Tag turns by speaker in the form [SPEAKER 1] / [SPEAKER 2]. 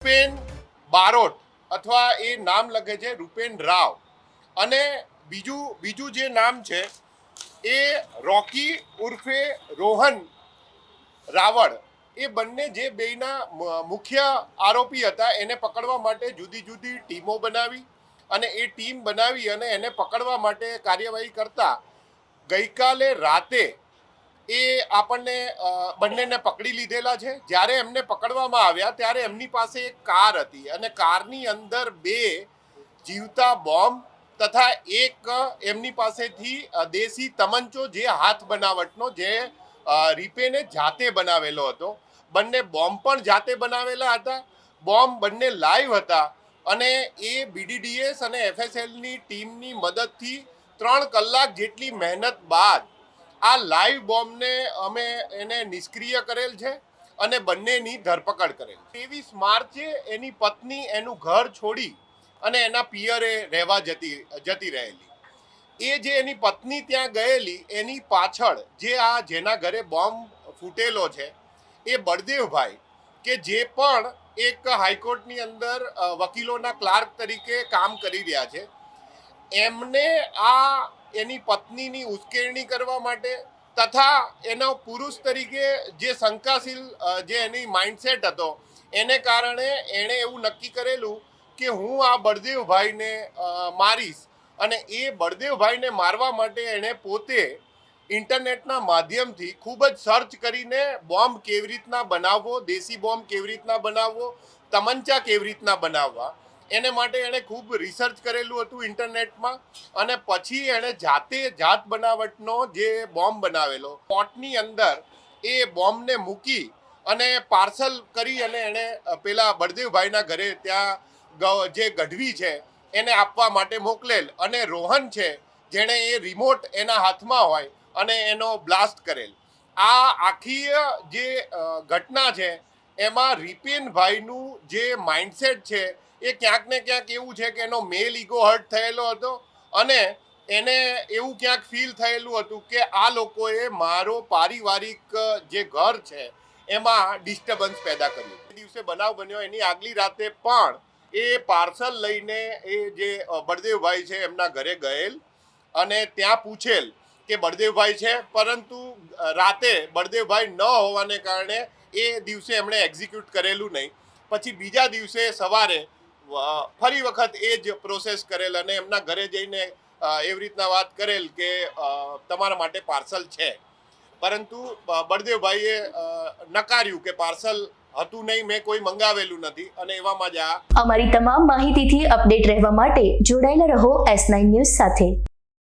[SPEAKER 1] રૂપેન બારોટ અથવા એ નામ લખે છે રૂપેન રાવ અને બીજું જે નામ છે એ રોકી ઉર્ફે રોહન રાવળ. એ બંને જે બેયના મુખ્ય આરોપી હતા એને પકડવા માટે જુદી જુદી ટીમો બનાવી અને એ ટીમ બનાવી અને એને પકડવા માટે કાર્યવાહી કરતા ગઈકાલે રાતે એ આપણને બંનેને પકડી લીધેલા છે. જ્યારે એમને પકડવામાં આવ્યા ત્યારે એમની પાસે એક કાર હતી અને કારની અંદર 2 જીવતા બોમ્બ તથા એક એમની પાસેથી દેશી તમંચો જે હાથ બનાવટનો જે રીપેને જાતે બનાવેલો હતો. બંને બોમ્બ પણ જાતે બનાવેલા હતા. બોમ્બ બંને લાઈવ હતા અને એ BDDS અને FSLની ટીમની મદદથી 3 કલાક જેટલી મહેનત બાદ આ લાઈવ બોમ્બને અમે એને નિષ્ક્રિય કરેલ છે અને બંનેની ધરપકડ કરેલ. 23 માર્ચે એની પત્ની એનું ઘર છોડી અને એના પિયરે રહેવા જતી રહેલી. એ જે એની પત્ની ત્યાં ગયેલી એની પાછળ જેના ઘરે બોમ્બ ફૂટેલો છે એ બળદેવભાઈ કે જે પણ એક હાઈકોર્ટની અંદર વકીલોના ક્લાર્ક તરીકે કામ કરી રહ્યા છે, એમને આ એની પત્નીની ઉશ્કેરણી કરવા માટે તથા એનો પુરુષ તરીકે જે શંકાશીલ જે એની માઇન્ડસેટ હતો એને કારણે એણે એવું નક્કી કરેલું કે હું આ બળદેવભાઈને મારીશ અને એ બળદેવભાઈને મારવા માટે એણે પોતે ઇન્ટરનેટના માધ્યમથી ખૂબ જ સર્ચ કરીને બોમ્બ કેવી રીતના બનાવવો, દેશી બોમ્બ કેવી રીતના બનાવવો, તમંચા કેવી રીતના બનાવવા, એને માટે એણે ખૂબ રિસર્ચ કરેલું હતું ઇન્ટરનેટમાં અને પછી એણે જાત બનાવટનો જે બોમ્બ બનાવેલો પોટની અંદર એ બોમ્બને મૂકી અને પાર્સલ કરી અને એણે પેલા બળદેવભાઈના ઘરે ત્યાં જે ગઢવી છે એને આપવા માટે મોકલેલ અને રોહન છે જેણે એ રિમોટ એના હાથમાં હોય અને એનો બ્લાસ્ટ કરેલ. આ આખી જે ઘટના છે એમાં રીપેનભાઈનું જે માઇન્ડસેટ છે એ ક્યાંક ને ક્યાંક એવું છે કે એનો મેલ ઈગો હર્ટ થયેલો હતો અને એને એવું ક્યાંક ફીલ થયેલું હતું કે આ લોકોએ મારો પારિવારિક જે ઘર છે એમાં ડિસ્ટર્બન્સ પેદા કર્યું. એ દિવસે બનાવ બન્યો એની આગલી રાતે પણ એ પાર્સલ લઈને એ જે બળદેવભાઈ છે એમના ઘરે ગયેલ અને ત્યાં પૂછેલ કે બળદેવભાઈ છે, પરંતુ રાતે બળદેવભાઈ ન હોવાને કારણે એ દિવસે એમણે એક્ઝિક્યુટ કરેલું નહીં. પછી બીજા દિવસે સવારે ફરી વખત એ જ પ્રોસેસ કરેલ અને એમના ઘરે જઈને એવી રીતના વાત કરેલ કે તમારા માટે પાર્સલ છે, પરંતુ બળદેવભાઈએ નકાર્યું કે પાર્સલ હતું નહીં, મેં કોઈ મંગાવેલું નથી અને એવામાં જ
[SPEAKER 2] અમારી તમામ માહિતીથી અપડેટ રહેવા માટે જોડાયેલા રહો S9 ન્યૂઝ સાથે.